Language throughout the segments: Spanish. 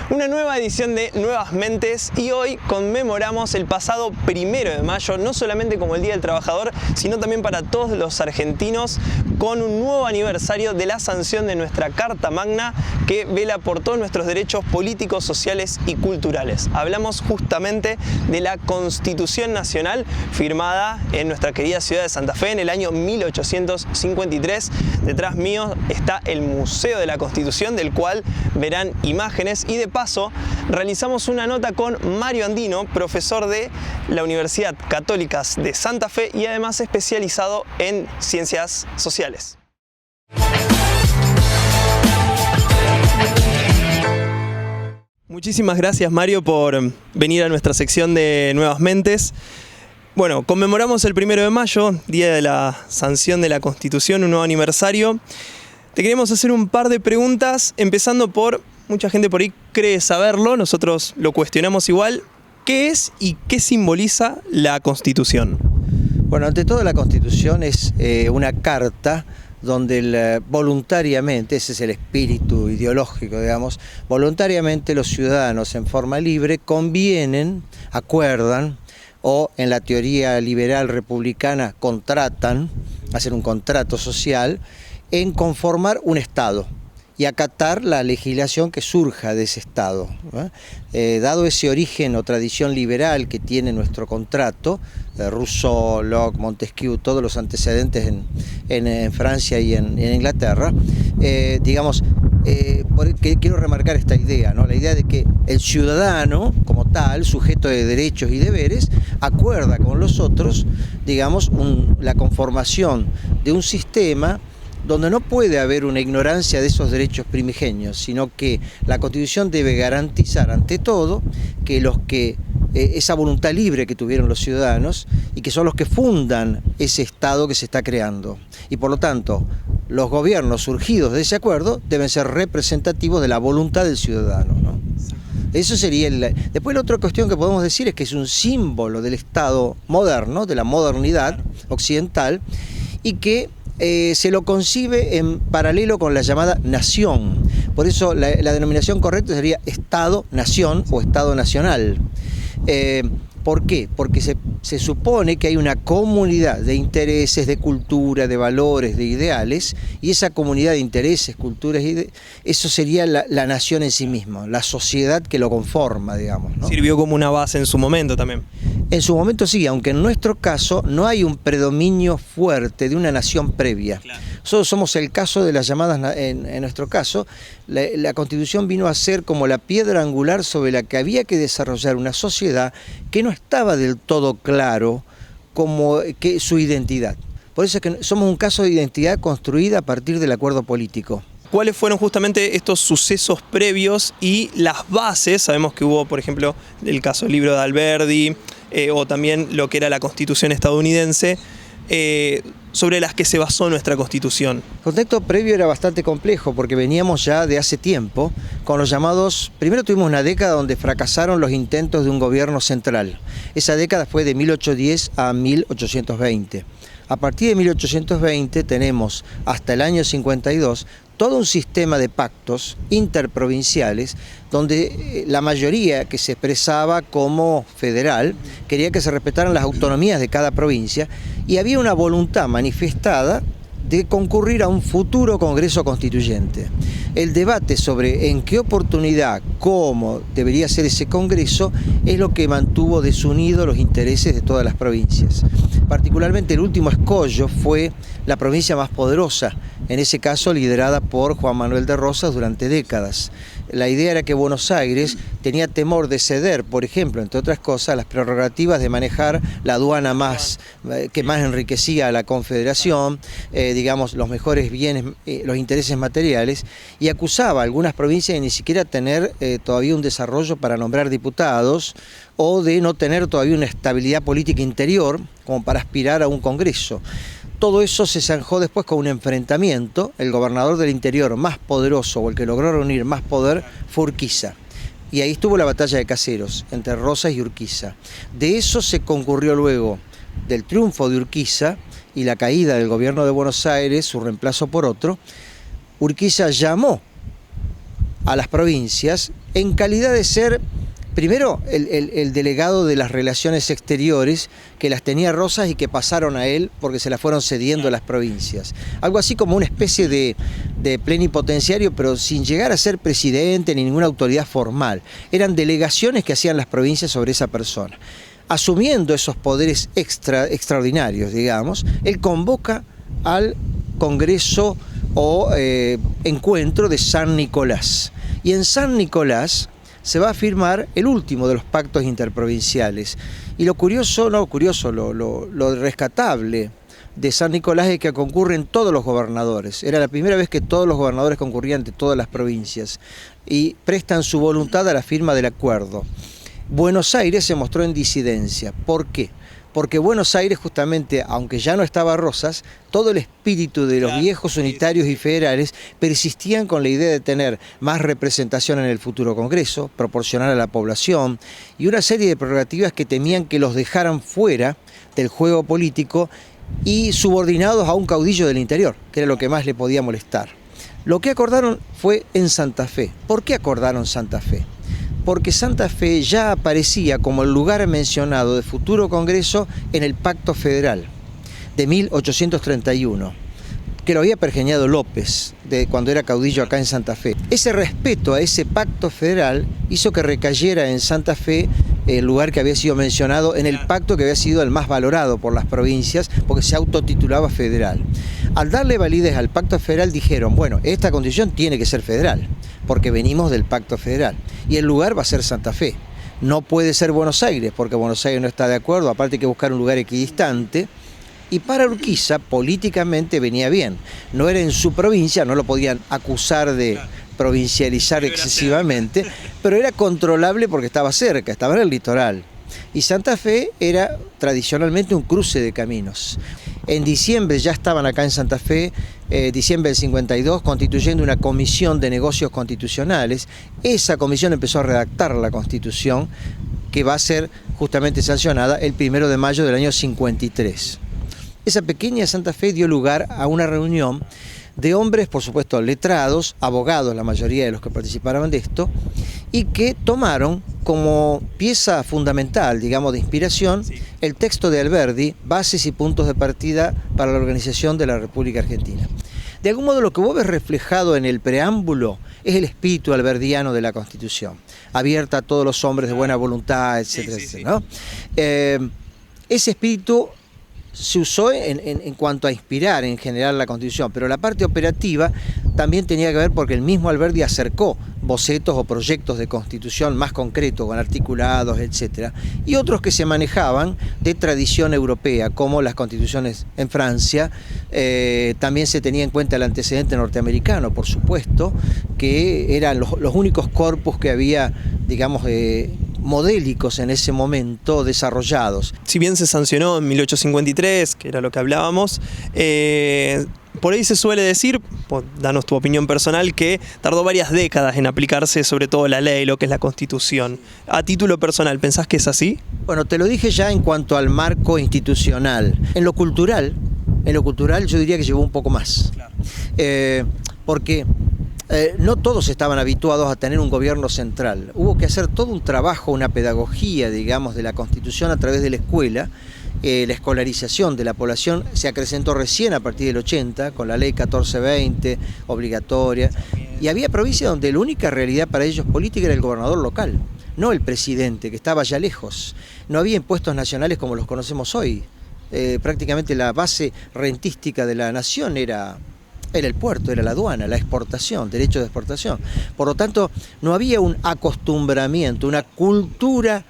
Una nueva edición de Nuevas Mentes y hoy conmemoramos el pasado 1 de mayo, no solamente como el Día del Trabajador, sino también para todos los argentinos, con un nuevo aniversario de la sanción de nuestra Carta Magna que vela por todos nuestros derechos políticos, sociales y culturales. Hablamos justamente de la Constitución Nacional firmada en nuestra querida ciudad de Santa Fe en el año 1853. Detrás mío está el Museo de la Constitución, del cual verán imágenes, y de paso realizamos una nota con Mario Andino, profesor de la Universidad Católica de Santa Fe y además especializado en ciencias sociales. Muchísimas gracias, Mario, por venir a nuestra sección de Nuevas Mentes. Bueno, conmemoramos el 1 de mayo, día de la sanción de la Constitución, un nuevo aniversario. Te queremos hacer un par de preguntas, empezando por, mucha gente por ahí cree saberlo, nosotros lo cuestionamos igual. ¿Qué es y qué simboliza la Constitución? Bueno, ante todo la Constitución es una carta donde voluntariamente, ese es el espíritu ideológico, digamos, voluntariamente los ciudadanos en forma libre convienen, acuerdan, o en la teoría liberal republicana contratan, hacen un contrato social, en conformar un Estado y acatar la legislación que surja de ese Estado. Dado ese origen o tradición liberal que tiene nuestro contrato, Rousseau, Locke, Montesquieu, todos los antecedentes en Francia y en Inglaterra, quiero remarcar esta idea, ¿no? La idea de que el ciudadano, como tal, sujeto de derechos y deberes, acuerda con los otros, la conformación de un sistema donde no puede haber una ignorancia de esos derechos primigenios, sino que la Constitución debe garantizar ante todo que esa voluntad libre que tuvieron los ciudadanos y que son los que fundan ese Estado que se está creando. Y por lo tanto, los gobiernos surgidos de ese acuerdo deben ser representativos de la voluntad del ciudadano, ¿no? Eso sería Después la otra cuestión que podemos decir es que es un símbolo del Estado moderno, de la modernidad occidental, y que se lo concibe en paralelo con la llamada nación. Por eso la denominación correcta sería Estado-nación o Estado nacional. ¿Por qué? Porque se supone que hay una comunidad de intereses, de cultura, de valores, de ideales, y esa comunidad de intereses, culturas, eso sería la nación en sí misma, la sociedad que lo conforma, digamos, ¿no? Sirvió como una base en su momento también. En su momento sí, aunque en nuestro caso no hay un predominio fuerte de una nación previa. Claro. Nosotros somos el caso de las llamadas, en nuestro caso, la Constitución vino a ser como la piedra angular sobre la que había que desarrollar una sociedad que no estaba del todo claro como que su identidad. Por eso es que somos un caso de identidad construida a partir del acuerdo político. ¿Cuáles fueron justamente estos sucesos previos y las bases? Sabemos que hubo, por ejemplo, el caso del libro de Alberdi, o también lo que era la Constitución estadounidense, sobre las que se basó nuestra Constitución. El contexto previo era bastante complejo porque veníamos ya de hace tiempo con los llamados... Primero tuvimos una década donde fracasaron los intentos de un gobierno central. Esa década fue de 1810 a 1820. A partir de 1820 tenemos hasta el año 52 todo un sistema de pactos interprovinciales donde la mayoría que se expresaba como federal quería que se respetaran las autonomías de cada provincia y había una voluntad manifestada de concurrir a un futuro Congreso Constituyente. El debate sobre en qué oportunidad, cómo debería ser ese Congreso, es lo que mantuvo desunidos los intereses de todas las provincias. Particularmente el último escollo fue la provincia más poderosa, en ese caso liderada por Juan Manuel de Rosas durante décadas. La idea era que Buenos Aires tenía temor de ceder, por ejemplo, entre otras cosas, las prerrogativas de manejar la aduana que más enriquecía a la Confederación, los mejores bienes, los intereses materiales, y acusaba a algunas provincias de ni siquiera tener todavía un desarrollo para nombrar diputados o de no tener todavía una estabilidad política interior como para aspirar a un Congreso. Todo eso se zanjó después con un enfrentamiento. El gobernador del interior más poderoso o el que logró reunir más poder fue Urquiza. Y ahí estuvo la batalla de Caseros entre Rosas y Urquiza. De eso se concurrió luego del triunfo de Urquiza y la caída del gobierno de Buenos Aires, su reemplazo por otro. Urquiza llamó a las provincias en calidad de ser, primero, el delegado de las relaciones exteriores, que las tenía Rosas y que pasaron a él porque se las fueron cediendo a las provincias. Algo así como una especie de plenipotenciario, pero sin llegar a ser presidente ni ninguna autoridad formal. Eran delegaciones que hacían las provincias sobre esa persona. Asumiendo esos poderes extraordinarios, digamos, él convoca al Congreso o encuentro de San Nicolás. Y en San Nicolás se va a firmar el último de los pactos interprovinciales. Y lo rescatable de San Nicolás es que concurren todos los gobernadores. Era la primera vez que todos los gobernadores concurrían de todas las provincias y prestan su voluntad a la firma del acuerdo. Buenos Aires se mostró en disidencia. ¿Por qué? Porque Buenos Aires, justamente, aunque ya no estaba Rosas, todo el espíritu de los viejos unitarios y federales persistían con la idea de tener más representación en el futuro Congreso, proporcional a la población, y una serie de prerrogativas que temían que los dejaran fuera del juego político y subordinados a un caudillo del interior, que era lo que más le podía molestar. Lo que acordaron fue en Santa Fe. ¿Por qué acordaron Santa Fe? Porque Santa Fe ya aparecía como el lugar mencionado de futuro Congreso en el Pacto Federal de 1831, que lo había pergeñado López cuando era caudillo acá en Santa Fe. Ese respeto a ese Pacto Federal hizo que recayera en Santa Fe el lugar que había sido mencionado en el pacto que había sido el más valorado por las provincias, porque se autotitulaba federal. Al darle validez al Pacto Federal dijeron, bueno, esta constitución tiene que ser federal, porque venimos del Pacto Federal, y el lugar va a ser Santa Fe. No puede ser Buenos Aires, porque Buenos Aires no está de acuerdo, aparte hay que buscar un lugar equidistante, y para Urquiza políticamente venía bien. No era en su provincia, no lo podían acusar de provincializar excesivamente, pero era controlable porque estaba cerca, estaba en el litoral. Y Santa Fe era tradicionalmente un cruce de caminos. En diciembre ya estaban acá en Santa Fe, diciembre del 52, constituyendo una comisión de negocios constitucionales. Esa comisión empezó a redactar la Constitución, que va a ser justamente sancionada el 1 de mayo del año 53. Esa pequeña Santa Fe dio lugar a una reunión de hombres, por supuesto, letrados, abogados, la mayoría de los que participaban de esto, y que tomaron como pieza fundamental, digamos, de inspiración, el texto de Alberdi, Bases y puntos de partida para la organización de la República Argentina. De algún modo lo que vos ves reflejado en el preámbulo es el espíritu alberdiano de la Constitución, abierta a todos los hombres de buena voluntad, etcétera, etcétera, ¿no? Ese espíritu se usó en cuanto a inspirar en general la Constitución, pero la parte operativa también tenía que ver porque el mismo Alberdi acercó bocetos o proyectos de Constitución más concretos, con articulados, etc. Y otros que se manejaban de tradición europea, como las constituciones en Francia. También se tenía en cuenta el antecedente norteamericano, por supuesto, que eran los únicos corpus que había, digamos, modélicos en ese momento desarrollados. Si bien se sancionó en 1853, que era lo que hablábamos, por ahí se suele decir, danos tu opinión personal, que tardó varias décadas en aplicarse sobre todo la ley, lo que es la Constitución. A título personal, ¿pensás que es así? Bueno, te lo dije ya en cuanto al marco institucional. En lo cultural yo diría que llevó un poco más. Claro. Porque no todos estaban habituados a tener un gobierno central. Hubo que hacer todo un trabajo, una pedagogía, digamos, de la Constitución a través de la escuela. La escolarización de la población se acrecentó recién a partir del 80, con la ley 1420, obligatoria. Y había provincias donde la única realidad para ellos política era el gobernador local, no el presidente, que estaba ya lejos. No había impuestos nacionales como los conocemos hoy. Prácticamente la base rentística de la nación era el puerto, era la aduana, la exportación, derecho de exportación. Por lo tanto, no había un acostumbramiento, una cultura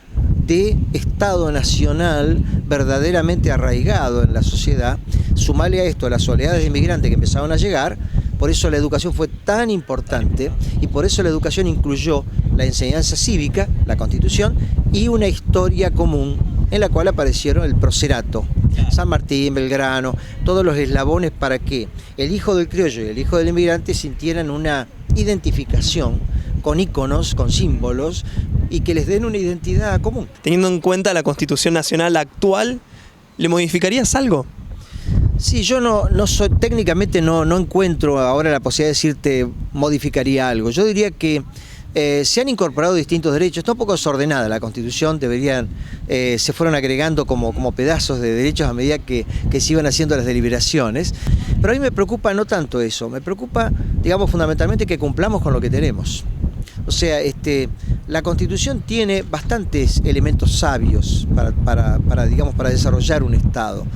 de Estado nacional verdaderamente arraigado en la sociedad. Sumale a esto las oleadas de inmigrantes que empezaron a llegar, por eso la educación fue tan importante y por eso la educación incluyó la enseñanza cívica, la Constitución, y una historia común en la cual aparecieron el procerato, San Martín, Belgrano, todos los eslabones para que el hijo del criollo y el hijo del inmigrante sintieran una identificación con íconos, con símbolos, y que les den una identidad común. Teniendo en cuenta la Constitución Nacional actual, ¿le modificarías algo? Sí, yo no soy, técnicamente no encuentro ahora la posibilidad de decirte modificaría algo. Yo diría que se han incorporado distintos derechos, está un poco desordenada la Constitución, se fueron agregando como pedazos de derechos a medida que se iban haciendo las deliberaciones, pero a mí me preocupa no tanto eso, me preocupa, digamos, fundamentalmente que cumplamos con lo que tenemos. O sea, la Constitución tiene bastantes elementos sabios para desarrollar un Estado.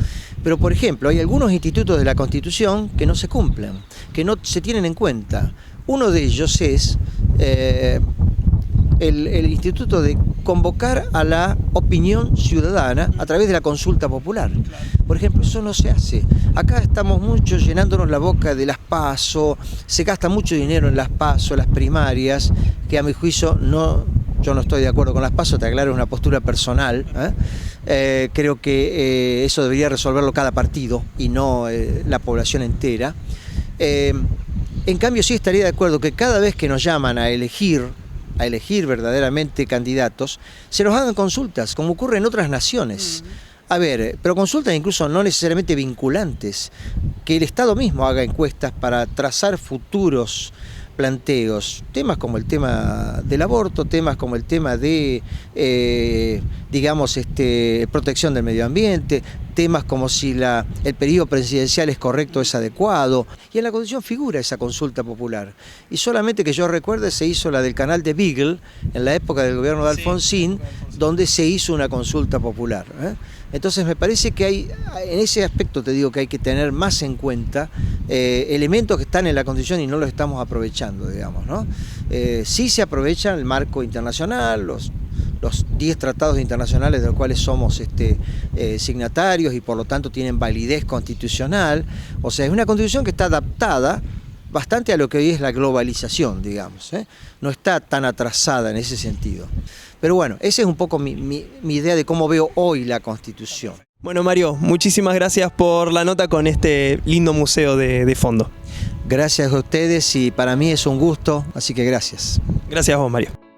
Pero, por ejemplo, hay algunos institutos de la Constitución que no se cumplen, que no se tienen en cuenta. Uno de ellos es el instituto de convocar a la opinión ciudadana a través de la consulta popular. Por ejemplo, eso no se hace. Acá estamos mucho llenándonos la boca de las PASO, se gasta mucho dinero en las PASO, las primarias, que a mi juicio yo no estoy de acuerdo con las PASO, te aclaro, es una postura personal. Creo que eso debería resolverlo cada partido y no la población entera. En cambio, sí estaría de acuerdo que cada vez que nos llaman a elegir verdaderamente candidatos, se nos hagan consultas, como ocurre en otras naciones. A ver, pero consultas incluso no necesariamente vinculantes, que el Estado mismo haga encuestas para trazar futuros planteos, temas como el tema del aborto, temas como el tema de, protección del medio ambiente, temas como si el periodo presidencial es correcto, es adecuado, y en la Constitución figura esa consulta popular. Y solamente que yo recuerde se hizo la del canal de Beagle, en la época del gobierno de Alfonsín, donde se hizo una consulta popular. Entonces me parece que en ese aspecto te digo que hay que tener más en cuenta elementos que están en la Constitución y no los estamos aprovechando, digamos, ¿no? Sí se aprovecha el marco internacional, los 10 tratados internacionales de los cuales somos signatarios y por lo tanto tienen validez constitucional. O sea, es una Constitución que está adaptada bastante a lo que hoy es la globalización, digamos, no está tan atrasada en ese sentido. Pero bueno, esa es un poco mi idea de cómo veo hoy la Constitución. Bueno, Mario, muchísimas gracias por la nota con este lindo museo de fondo. Gracias a ustedes y para mí es un gusto, así que gracias. Gracias a vos, Mario.